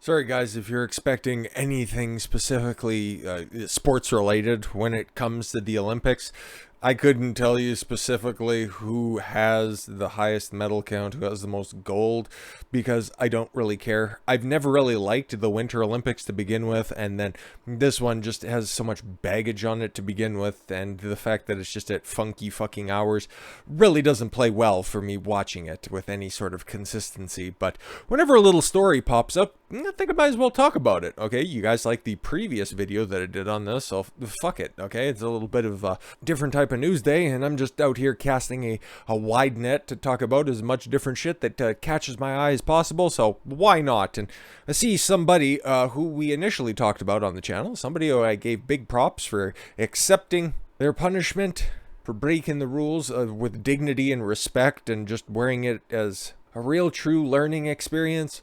Sorry guys, if you're expecting anything specifically sports related when it comes to the Olympics, I couldn't tell you specifically who has the highest medal count, who has the most gold, because I don't really care. I've never really liked the Winter Olympics to begin with, and then this one just has so much baggage on it to begin with, and the fact that it's just at funky fucking hours really doesn't play well for me watching it with any sort of consistency. But whenever a little story pops up, I think I might as well talk about it, okay? You guys like the previous video that I did on this, so fuck it, okay? It's a little bit of a different type of news day, and I'm just out here casting a wide net to talk about as much different shit that catches my eye as possible, so why not? And I see somebody who we initially talked about on the channel, somebody who I gave big props for accepting their punishment, for breaking the rules with dignity and respect and just wearing it as a real true learning experience.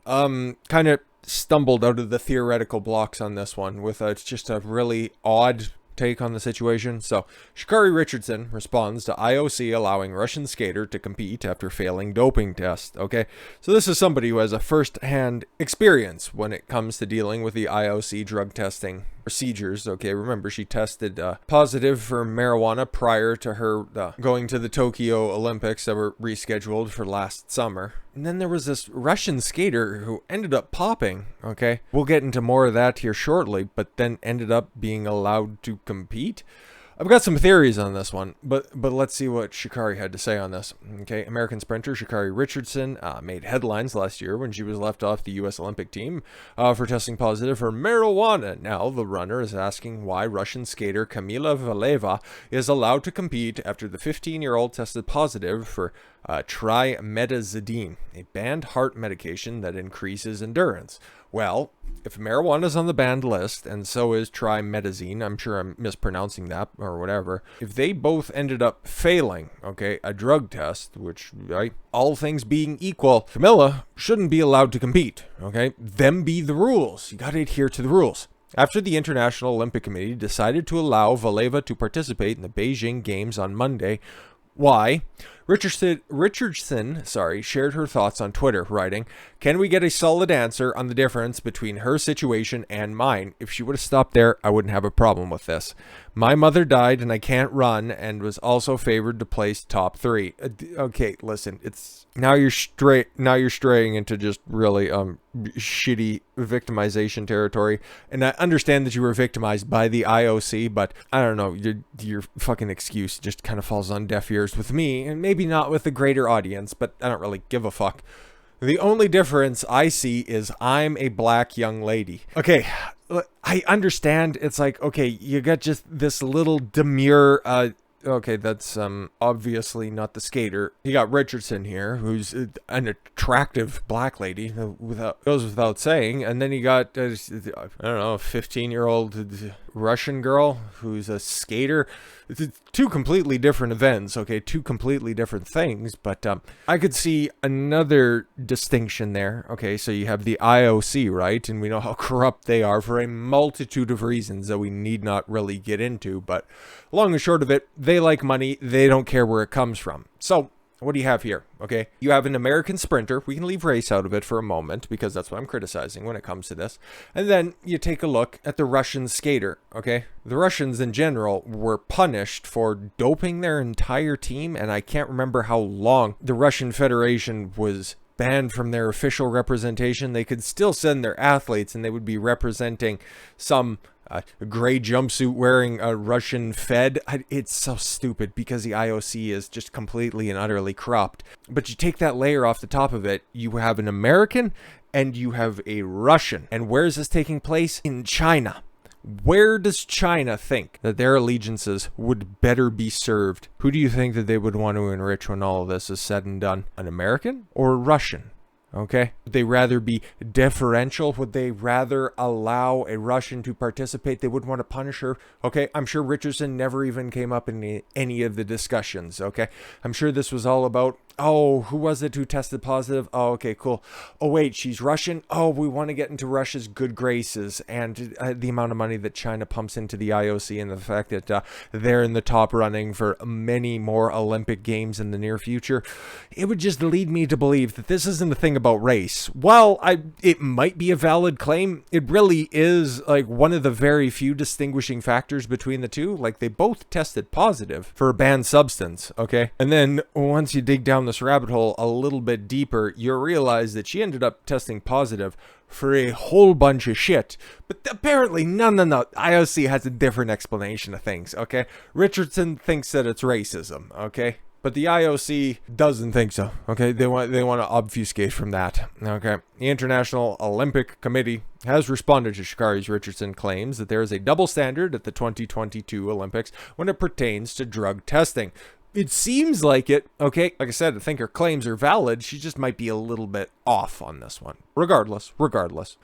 Kind of stumbled out of the theoretical blocks on this one with just a really odd take on the situation. So Sha'Carri Richardson responds to IOC allowing Russian skater to compete after failing doping test. Okay, so this is somebody who has a first-hand experience when it comes to dealing with the IOC drug testing procedures. Okay, remember she tested positive for marijuana prior to her going to the Tokyo Olympics that were rescheduled for last summer. And then there was this Russian skater who ended up popping. Okay, we'll get into more of that here shortly, but then ended up being allowed to compete. I've got some theories on this one, but let's see what Sha'Carri had to say on this. Okay, American sprinter Sha'Carri Richardson made headlines last year when she was left off the U.S. Olympic team for testing positive for marijuana. Now the runner is asking why Russian skater Kamila Valieva is allowed to compete after the 15-year-old tested positive for trimethazidine, a banned heart medication that increases endurance. Well, if marijuana is on the banned list, and so is trimethazine, I'm sure I'm mispronouncing that or whatever, if they both ended up failing, okay, a drug test, which, right, all things being equal, Kamila shouldn't be allowed to compete, okay? Them be the rules. You gotta adhere to the rules. After the International Olympic Committee decided to allow Valieva to participate in the Beijing Games on Monday, why? Richardson shared her thoughts on Twitter, writing, "Can we get a solid answer on the difference between her situation and mine? If she would have stopped there, I wouldn't have a problem with this. My mother died and I can't run and was also favored to place top 3. Okay, listen, it's now you're straying into just really shitty victimization territory. And I understand that you were victimized by the IOC, but I don't know, your fucking excuse just kind of falls on deaf ears with me, and maybe not with the greater audience, but I don't really give a fuck. The only difference I see is I'm a black young lady." Okay, I understand. It's like, okay, you got just this little demure, okay, that's obviously not the skater. You got Richardson here, who's an attractive black lady, goes without saying. And then you got, I don't know, a 15-year-old Russian girl who's a skater. Two completely different events, okay, two completely different things. But I could see another distinction there. Okay, so you have the IOC, right? And we know how corrupt they are for a multitude of reasons that we need not really get into. But long and short of it, they like money. They don't care where it comes from. So what do you have here? Okay, you have an American sprinter. We can leave race out of it for a moment because that's what I'm criticizing when it comes to this. And then you take a look at the Russian skater, okay? The Russians in general were punished for doping their entire team, and I can't remember how long the Russian Federation was banned from their official representation. They could still send their athletes, and they would be representing some gray jumpsuit wearing a Russian Fed. It's so stupid because the IOC is just completely and utterly corrupt. But you take that layer off the top of it, you have an American and you have a Russian. And where is this taking place? In China. Where does China think that their allegiances would better be served? Who do you think that they would want to enrich when all of this is said and done? An American or a Russian? Okay, would they rather be deferential? Would they rather allow a Russian to participate? They wouldn't want to punish her. Okay, I'm sure Richardson never even came up in any of the discussions. Okay, I'm sure this was all about Oh, who was it who tested positive? Oh, okay, cool. Oh, wait, she's Russian? Oh, we want to get into Russia's good graces and the amount of money that China pumps into the IOC and the fact that they're in the top running for many more Olympic Games in the near future. It would just lead me to believe that this isn't a thing about race. While it might be a valid claim, it really is like one of the very few distinguishing factors between the two. Like, they both tested positive for a banned substance, okay? And then once you dig down this rabbit hole a little bit deeper, you realize that she ended up testing positive for a whole bunch of shit. But apparently, no. IOC has a different explanation of things, okay? Richardson thinks that it's racism, okay? But the IOC doesn't think so, okay? They want to obfuscate from that, okay? The International Olympic Committee has responded to Sha'Carri Richardson's claims that there is a double standard at the 2022 Olympics when it pertains to drug testing. It seems like it, okay? Like I said, I think her claims are valid. She just might be a little bit off on this one. Regardless.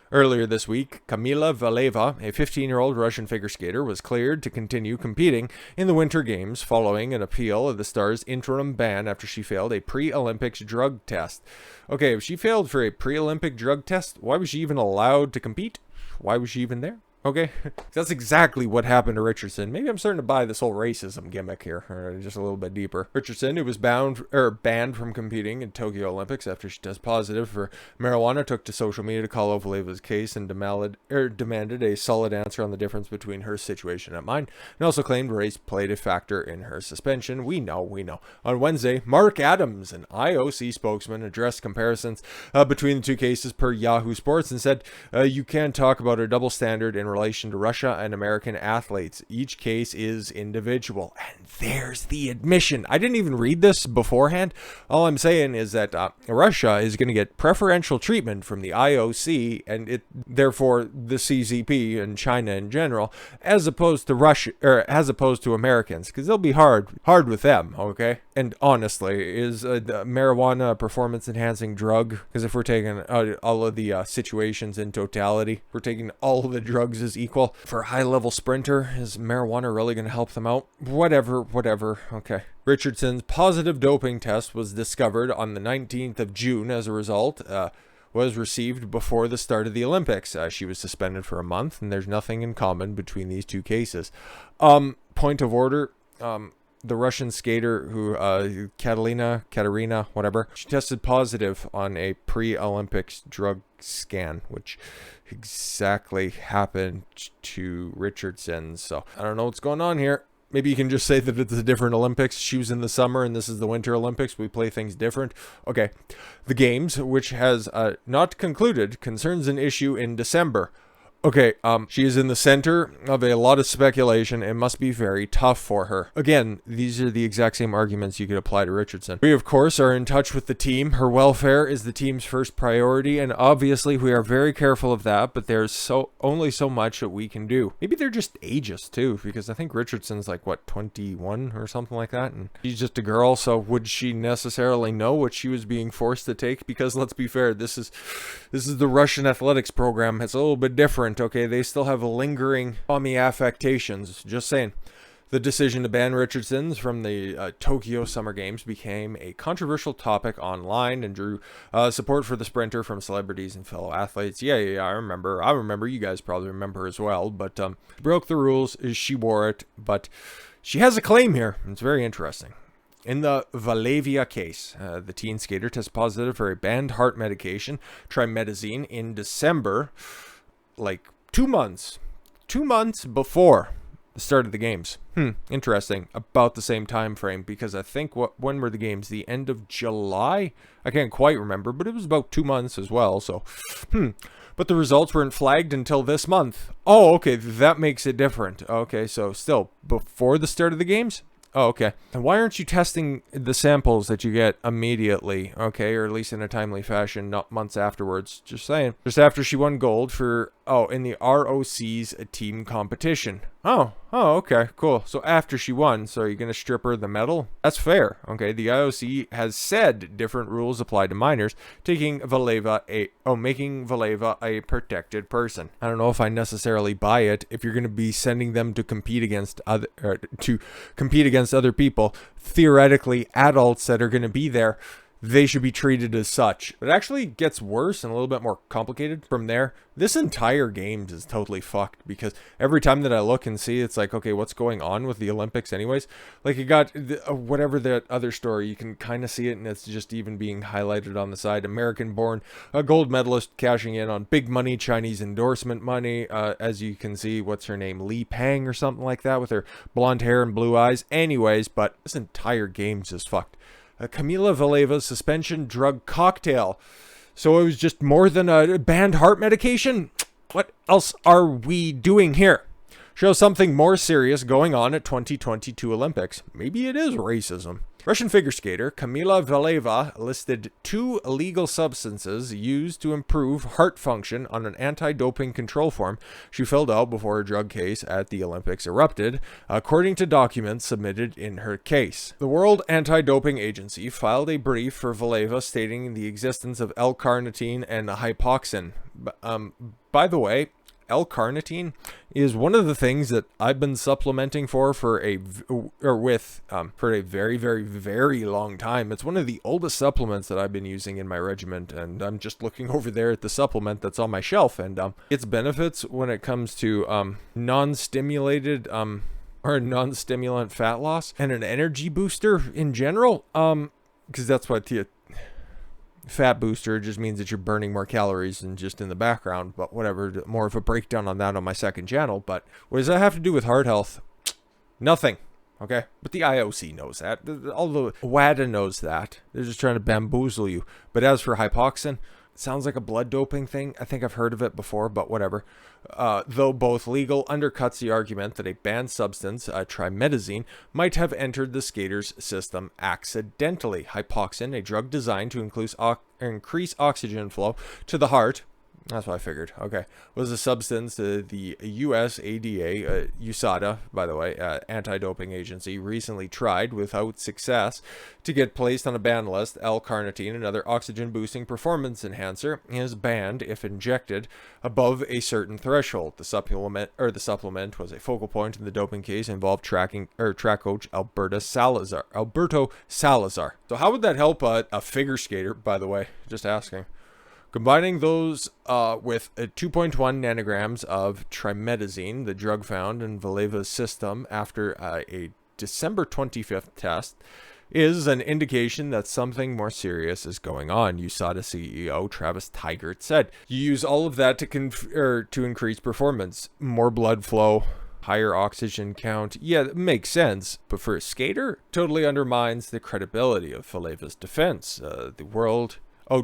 Earlier this week, Kamila Valieva, a 15-year-old Russian figure skater, was cleared to continue competing in the Winter Games following an appeal of the star's interim ban after she failed a pre-Olympics drug test. Okay, if she failed for a pre-Olympic drug test, why was she even allowed to compete? Why was she even there? Okay, that's exactly what happened to Richardson. Maybe I'm starting to buy this whole racism gimmick here, just a little bit deeper. Richardson, who was banned from competing in Tokyo Olympics after she tested positive for marijuana, took to social media to call out Valieva's case and demanded a solid answer on the difference between her situation and mine, and also claimed race played a factor in her suspension. We know. On Wednesday, Mark Adams, an IOC spokesman, addressed comparisons between the two cases per Yahoo Sports and said, you can talk about a double standard in relation to Russia and American athletes. Each case is individual. And there's the admission. I didn't even read this beforehand. All I'm saying is that Russia is going to get preferential treatment from the IOC and therefore the CCP and China in general, as opposed to Americans, because they'll be hard with them, okay? And honestly, is marijuana a performance-enhancing drug? Because if we're taking all of the situations in totality, we're taking all of the drugs as equal. For a high-level sprinter, is marijuana really going to help them out? Whatever, okay. Richardson's positive doping test was discovered on the 19th of June as a result. Was received before the start of the Olympics. She was suspended for a month, and there's nothing in common between these two cases. Point of order, the Russian skater who, Katerina, whatever, she tested positive on a pre-Olympics drug scan, which exactly happened to Richardson. So I don't know what's going on here. Maybe you can just say that it's a different Olympics. She was in the summer and this is the Winter Olympics. We play things different. Okay. The Games, which has not concluded, concerns an issue in December. Okay, she is in the center of a lot of speculation. It must be very tough for her. Again, these are the exact same arguments you could apply to Richardson. We, of course, are in touch with the team. Her welfare is the team's first priority, and obviously we are very careful of that, but there's only so much that we can do. Maybe they're just ages, too, because I think Richardson's like, what, 21 or something like that? And she's just a girl, so would she necessarily know what she was being forced to take? Because let's be fair, this is the Russian athletics program. It's a little bit different. Okay, they still have lingering mommy affectations. Just saying. The decision to ban Richardson's from the Tokyo Summer Games became a controversial topic online and drew support for the sprinter from celebrities and fellow athletes. Yeah, I remember. You guys probably remember as well. But broke the rules. She wore it. But she has a claim here. It's very interesting. In the Valieva case, the teen skater tested positive for a banned heart medication, trimethazine, in December. Like 2 months before the start of the games. Interesting. About the same time frame, because I think when were the games? The end of July? I can't quite remember, but it was about 2 months as well. So, but the results weren't flagged until this month. Oh, okay, that makes it different. Okay, so still before the start of the games. Oh, okay. And why aren't you testing the samples that you get immediately? Okay, or at least in a timely fashion, not months afterwards. Just saying. Just after she won gold for, in the ROC's team competition. Oh, okay, cool. So after she won, so you're gonna strip her the medal? That's fair. Okay, the IOC has said different rules apply to minors, making Valieva a protected person. I don't know if I necessarily buy it. If you're gonna be sending them to compete against other people, theoretically adults that are gonna be there, they should be treated as such. It actually gets worse and a little bit more complicated from there. This entire game is totally fucked, because every time that I look and see, it's like, okay, what's going on with the Olympics anyways? Like, you got whatever that other story, you can kind of see it, and it's just even being highlighted on the side. American-born, a gold medalist cashing in on big money, Chinese endorsement money. As you can see, what's her name? Li Peng or something like that, with her blonde hair and blue eyes. Anyways, but this entire game's just fucked. Kamila Valieva's suspension drug cocktail. So it was just more than a banned heart medication? What else are we doing here? Shows something more serious going on at 2022 Olympics. Maybe it is racism. Russian figure skater Kamila Valieva listed 2 illegal substances used to improve heart function on an anti-doping control form she filled out before a drug case at the Olympics erupted, according to documents submitted in her case. The World Anti-Doping Agency filed a brief for Valieva stating the existence of l-carnitine and hypoxin. By the way, l-carnitine is one of the things that I've been supplementing for a very, very, very long time. It's one of the oldest supplements that I've been using in my regiment, and I'm just looking over there at the supplement that's on my shelf, and its benefits when it comes to non-stimulated or non-stimulant fat loss and an energy booster in general, because that's what fat booster just means that you're burning more calories than just in the background, but whatever. More of a breakdown on that on my second channel. But what does that have to do with heart health? Nothing. Okay, but the IOC knows that. Although WADA knows that. They're just trying to bamboozle you. But as for hypoxin, it sounds like a blood doping thing. I think I've heard of it before, but whatever. Though both legal, undercuts the argument that a banned substance, trimethazine, might have entered the skater's system accidentally. Hypoxin, a drug designed to increase oxygen flow to the heart, that's what I figured. Okay. Was a substance the US ADA, USADA, by the way, anti-doping agency, recently tried without success to get placed on a ban list. L-carnitine, another oxygen-boosting performance enhancer, is banned if injected above a certain threshold. The supplement was a focal point in the doping case, involved track coach Alberto Salazar. So how would that help a figure skater, by the way? Just asking. Combining those with 2.1 nanograms of trimethazine, the drug found in Valieva's system after a December 25th test, is an indication that something more serious is going on, USADA CEO Travis Tigert said. You use all of that to increase performance, more blood flow, higher oxygen count. Yeah, it makes sense. But for a skater, totally undermines the credibility of Valieva's defense.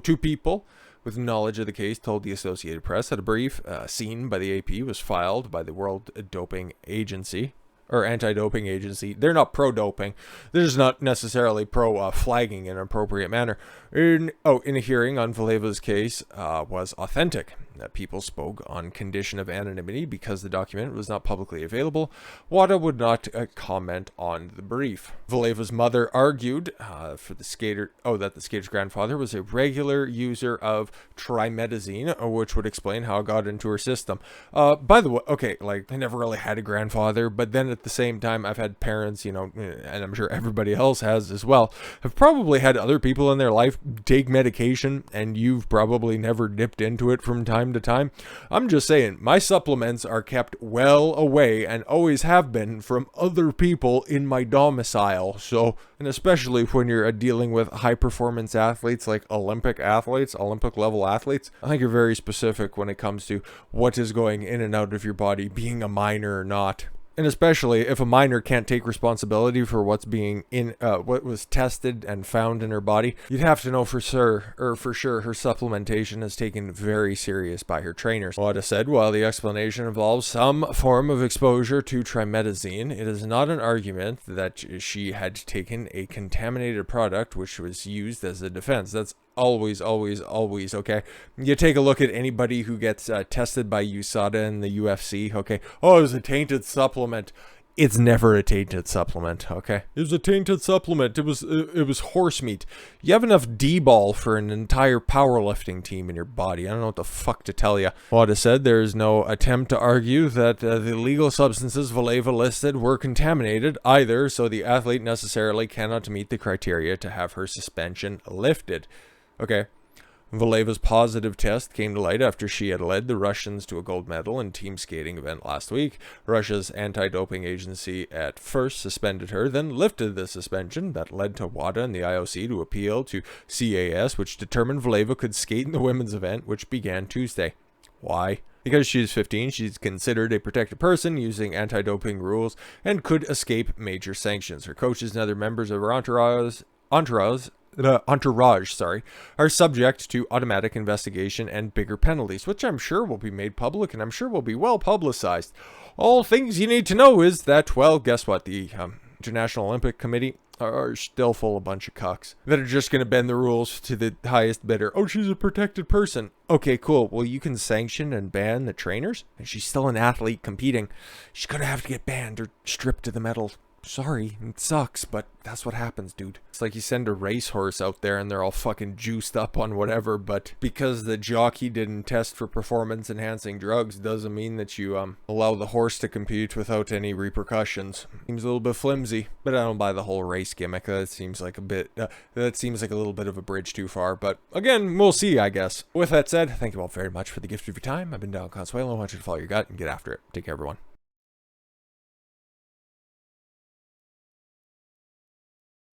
Two people with knowledge of the case told the Associated Press that a brief seen by the AP was filed by the World Doping Agency, or Anti-Doping Agency. They're not pro-doping. They're just not necessarily pro-flagging in an appropriate manner. In a hearing on Valieva's case was authentic. That people spoke on condition of anonymity because the document was not publicly available. WADA would not comment on the brief. Valieva's mother argued that the skater's grandfather was a regular user of trimethazine, which would explain how it got into her system. By the way, okay, like, I never really had a grandfather, but then at the same time, I've had parents, and I'm sure everybody else has as well, have probably had other people in their life take medication, and you've probably never dipped into it from time to time. I'm just saying, my supplements are kept well away and always have been from other people in my domicile. So, and especially when you're dealing with high performance athletes like Olympic level athletes, I think you're very specific when it comes to what is going in and out of your body, being a minor or not. And especially if a minor can't take responsibility for what's being what was tested and found in her body, you'd have to know for sure her supplementation is taken very serious by her trainers. WADA said, while the explanation involves some form of exposure to trimethazine, it is not an argument that she had taken a contaminated product which was used as a defense. That's Always, always, always, okay? You take a look at anybody who gets tested by USADA in the UFC, okay? Oh, it was a tainted supplement. It's never a tainted supplement, okay? It was a tainted supplement. It was horse meat. You have enough D-ball for an entire powerlifting team in your body. I don't know what the fuck to tell you. Wada said there is no attempt to argue that the illegal substances Valieva listed were contaminated either, so the athlete necessarily cannot meet the criteria to have her suspension lifted. Okay. Valieva's positive test came to light after she had led the Russians to a gold medal in team skating event last week. Russia's anti-doping agency at first suspended her, then lifted the suspension. That led to WADA and the IOC to appeal to CAS, which determined Valieva could skate in the women's event, which began Tuesday. Why? Because she's 15, she's considered a protected person using anti-doping rules and could escape major sanctions. Her coaches and other members of her entourage, are subject to automatic investigation and bigger penalties, which I'm sure will be made public and I'm sure will be well publicized. All things you need to know is that, well, guess what? The International Olympic Committee are still full of a bunch of cucks that are just going to bend the rules to the highest bidder. Oh, she's a protected person. Okay, cool. Well, you can sanction and ban the trainers, and she's still an athlete competing. She's going to have to get banned or stripped of the medal. Sorry, it sucks, but that's what happens, dude. It's like you send a racehorse out there and they're all fucking juiced up on whatever, but because the jockey didn't test for performance-enhancing drugs doesn't mean that you allow the horse to compete without any repercussions. Seems a little bit flimsy, but I don't buy the whole race gimmick. That seems like a little bit of a bridge too far, but again, we'll see, I guess. With that said, thank you all very much for the gift of your time. I've been Dal Consuelo. I want you to follow your gut and get after it. Take care, everyone.